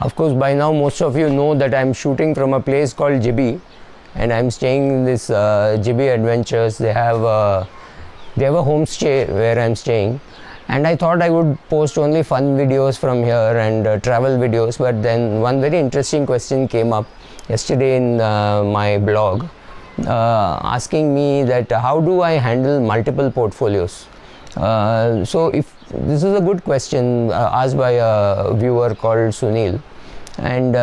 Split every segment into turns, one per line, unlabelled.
Of course, by now most of you know that I'm shooting from a place called Jibi, and I'm staying in this Jibi Adventures. They have a homestay where I'm staying, and I thought I would post only fun videos from here and travel videos. But then one very interesting question came up yesterday in my blog, asking me that how do I handle multiple portfolios. So if this is a good question asked by a viewer called Sunil, and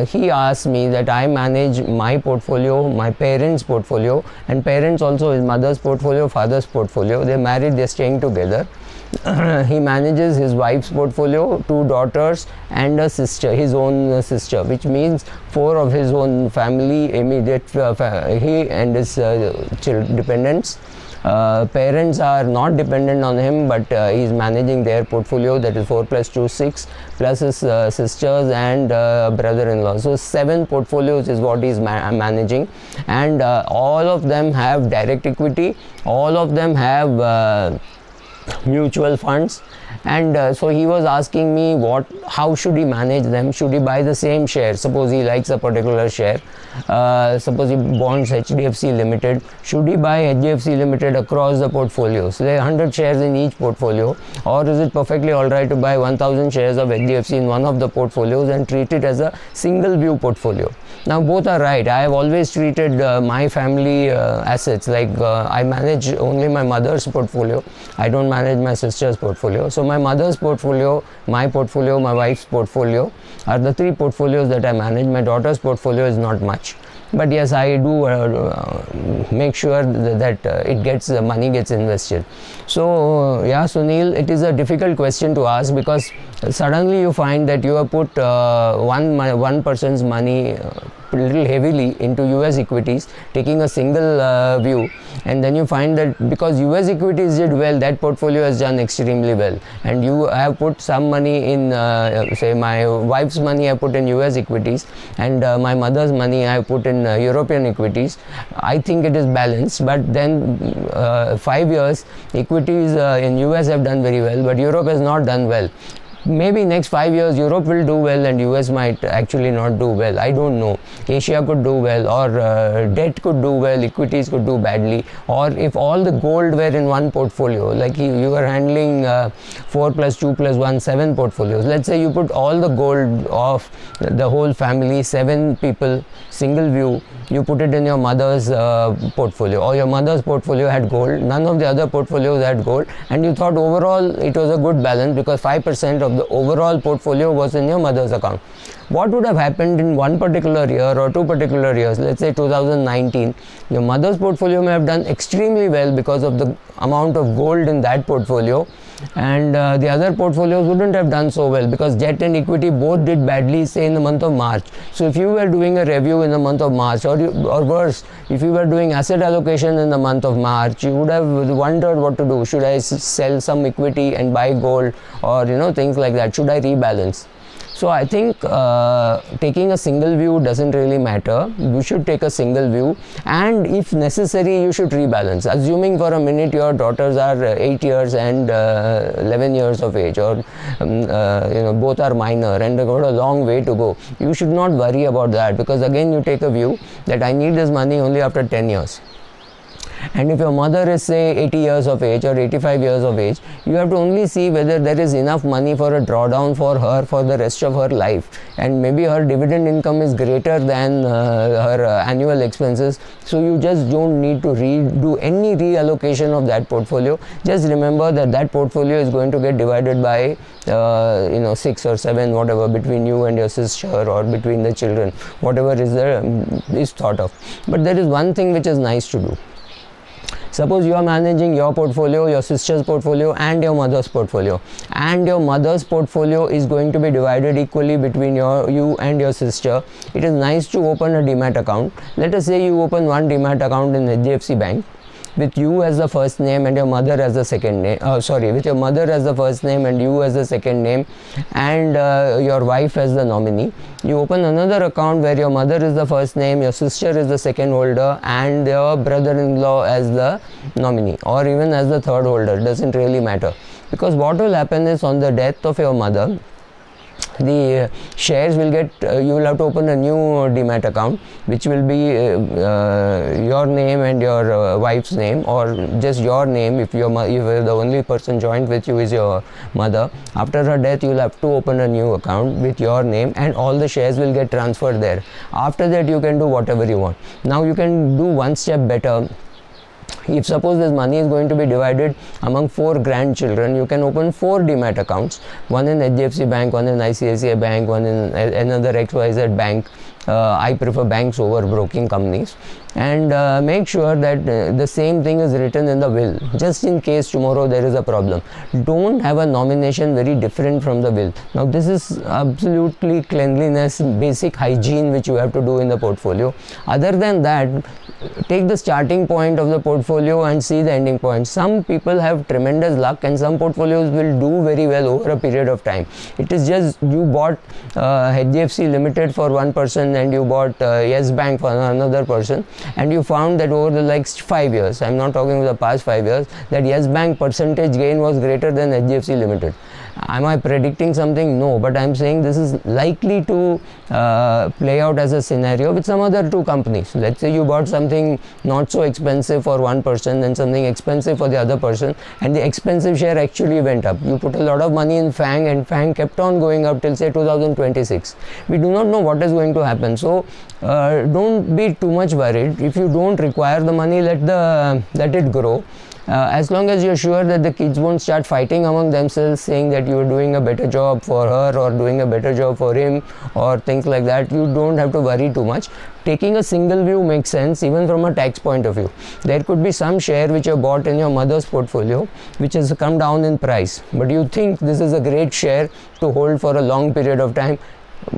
he asked me that I manage my portfolio, my parents' portfolio, and parents also his mother's portfolio, father's portfolio. They're married, they're staying together. He manages his wife's portfolio, 2 daughters and a sister, his own sister, which means 4 of his own family, immediate he and his dependents. Parents are not dependent on him, but he is managing their portfolio, that is 4 plus 2, 6, plus his sisters and brother-in-law. So 7 portfolios is what he is managing, and all of them have direct equity, all of them have mutual funds. And so he was asking me how should he manage them. Should he buy the same share? Suppose he likes a particular share, suppose he bonds HDFC Limited. Should he buy HDFC Limited across the portfolio? So there are 100 shares in each portfolio, or is it perfectly alright to buy 1000 shares of HDFC in one of the portfolios and treat it as a single view portfolio? Now both are right. I have always treated my family assets like I manage only my mother's portfolio. I don't manage my sister's portfolio. So my mother's portfolio, my wife's portfolio are the 3 portfolios that I manage. My daughter's portfolio is not much, but yes, I do make sure that money gets invested. So yeah, Sunil, it is a difficult question to ask, because suddenly you find that you have put one person's money a little heavily into US equities, taking a single view, and then you find that because US equities did well, that portfolio has done extremely well, and you have put some money in say my wife's money I put in US equities, and my mother's money I put in European equities. I think it is balanced, but then 5 years equities in US have done very well, but Europe has not done well. Maybe next 5 years Europe will do well and US might actually not do well. I don't know. Asia could do well, or debt could do well, equities could do badly, or if all the gold were in one portfolio, like you are handling 4 plus 2 plus 1, 7 portfolios. Let's say you put all the gold of the whole family, 7 people, single view, you put it in your mother's portfolio, or your mother's portfolio had gold, none of the other portfolios had gold, and you thought overall it was a good balance because 5% of the overall portfolio was in your mother's account. What would have happened in one particular year or 2 particular years, let's say 2019, your mother's portfolio may have done extremely well because of the amount of gold in that portfolio, and the other portfolios wouldn't have done so well because debt and equity both did badly, say in the month of March. So if you were doing a review in the month of March, or worse, if you were doing asset allocation in the month of March, you would have wondered what to do. Should I sell some equity and buy gold, or things like that? Should I rebalance? So I think taking a single view doesn't really matter. You should take a single view, and if necessary you should rebalance. Assuming for a minute your daughters are 8 years and 11 years of age, or both are minor and they've got a long way to go, you should not worry about that, because again you take a view that I need this money only after 10 years. And if your mother is say 80 years of age or 85 years of age, you have to only see whether there is enough money for a drawdown for her for the rest of her life, and maybe her dividend income is greater than her annual expenses. So you just don't need to do any reallocation of that portfolio. Just remember that portfolio is going to get divided by 6 or 7, whatever, between you and your sister or between the children, whatever is thought of. But there is one thing which is nice to do. Suppose you are managing your portfolio, your sister's portfolio and your mother's portfolio, and your mother's portfolio is going to be divided equally between you and your sister. It is nice to open a Demat account. Let us say you open one Demat account in HDFC Bank with you as the first name and your mother as the second name, with your mother as the first name and you as the second name, and your wife as the nominee. You open another account where your mother is the first name, your sister is the second holder, and your brother-in-law as the nominee, or even as the third holder. Doesn't really matter, because what will happen is, on the death of your mother, the shares will get, you will have to open a new demat account which will be your name and your wife's name, or just your name if you're the only person joined with you is your mother. After her death you will have to open a new account with your name and all the shares will get transferred there. After that you can do whatever you want. Now you can do one step better. If suppose this money is going to be divided among 4 grandchildren, you can open 4 demat accounts, one in HDFC Bank, one in ICICI Bank, one in another XYZ bank. I prefer banks over broking companies, and make sure that the same thing is written in the will, just in case tomorrow there is a problem. Don't have a nomination very different from the will. Now this is absolutely cleanliness, basic hygiene which you have to do in the portfolio. Other than that, take the starting point of the portfolio and see the ending point. Some people have tremendous luck and some portfolios will do very well over a period of time. It is just you bought HDFC Limited for one person and you bought Yes Bank for another person, and you found that over the next 5 years, I am not talking about the past 5 years, that Yes Bank percentage gain was greater than HDFC Limited. Am I predicting something? No, but I am saying this is likely to play out as a scenario with some other 2 companies. Let's say you bought something not so expensive for one person and something expensive for the other person, and the expensive share actually went up. You put a lot of money in FANG and FANG kept on going up till say 2026. We do not know what is going to happen, so don't be too much worried. If you don't require the money, let it grow. As long as you're sure that the kids won't start fighting among themselves, saying that you're doing a better job for her or doing a better job for him or things like that, you don't have to worry too much. Taking a single view makes sense even from a tax point of view. There could be some share which you bought in your mother's portfolio which has come down in price, but you think this is a great share to hold for a long period of time.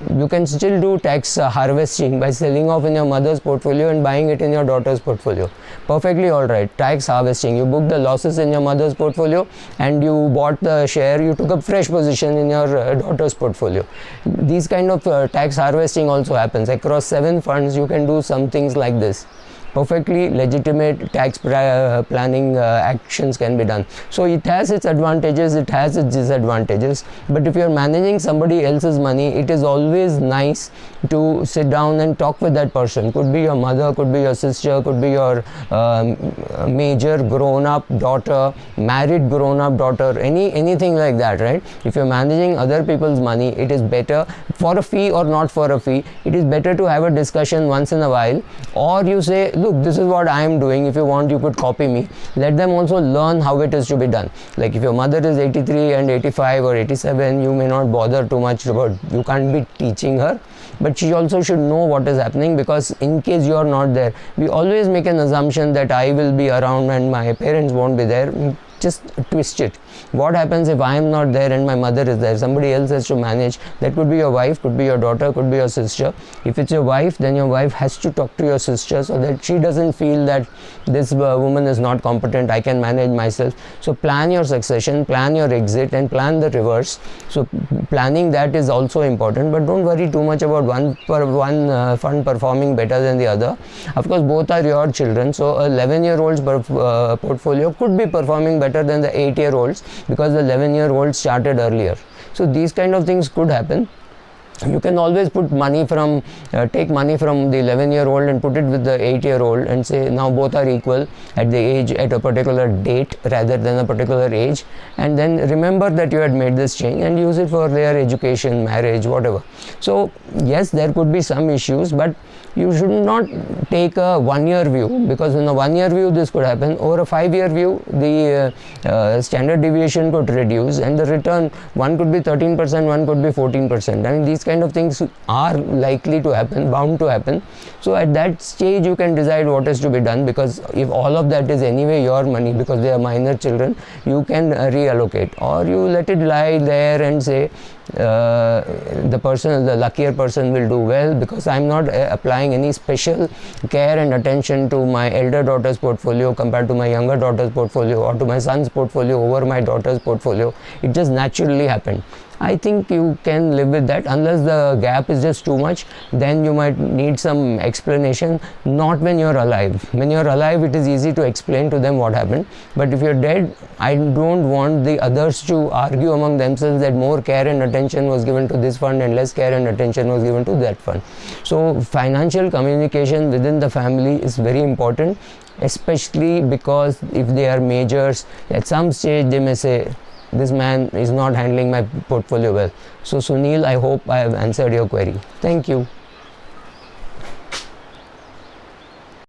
You can still do tax harvesting by selling off in your mother's portfolio and buying it in your daughter's portfolio. Perfectly alright. Tax harvesting. You book the losses in your mother's portfolio and you bought the share, you took a fresh position in your daughter's portfolio. These kind of tax harvesting also happens. Across 7 funds you can do some things like this. Perfectly legitimate tax planning actions can be done. So it has its advantages, it has its disadvantages, but if you are managing somebody else's money, it is always nice to sit down and talk with that person. Could be your mother, could be your sister, could be your major grown-up daughter, married grown-up daughter, anything like that, right? If you are managing other people's money, it is better, for a fee or not for a fee, it is better to have a discussion once in a while, or you say, look, this is what I am doing, if you want you could copy me. Let them also learn how it is to be done. Like if your mother is 83 and 85 or 87, you may not bother too much about, you can't be teaching her, but she also should know what is happening, because in case you are not there, we always make an assumption that I will be around and my parents won't be there. Just twist it. What happens if I am not there and my mother is there? Somebody else has to manage. That could be your wife, could be your daughter, could be your sister. If it's your wife, then your wife has to talk to your sister so that she doesn't feel that this woman is not competent, I can manage myself. So plan your succession, plan your exit, and plan the reverse. So planning that is also important, but don't worry too much about one fund performing better than the other. Of course, both are your children, so a 11-year-old's portfolio could be performing better than the 8-year-olds, because the 11-year-olds started earlier. So these kind of things could happen. You can always put money from, take money from the 11-year-old and put it with the 8-year-old and say now both are equal at the age, at a particular date rather than a particular age, and then remember that you had made this change and use it for their education, marriage, whatever. So yes, there could be some issues, but you should not take a 1-year view, because in a 1-year view this could happen. Over a 5-year view, the standard deviation could reduce and the return, one could be 13%, one could be 14%. I mean, these kind of things are likely to happen, bound to happen. So at that stage you can decide what is to be done, because if all of that is anyway your money, because they are minor children, you can reallocate, or you let it lie there and say the luckier person will do well, because I am not applying any special care and attention to my elder daughter's portfolio compared to my younger daughter's portfolio, or to my son's portfolio over my daughter's portfolio. It just naturally happened. I think you can live with that, unless the gap is just too much. Then you might need some explanation. Not when you're alive. When you're alive, it is easy to explain to them what happened, but if you're dead, I don't want the others to argue among themselves that more care and attention was given to this fund and less care and attention was given to that fund. So financial communication within the family is very important, especially because if they are majors, at some stage they may say, this man is not handling my portfolio well. So Sunil, I hope I have answered your query. Thank you.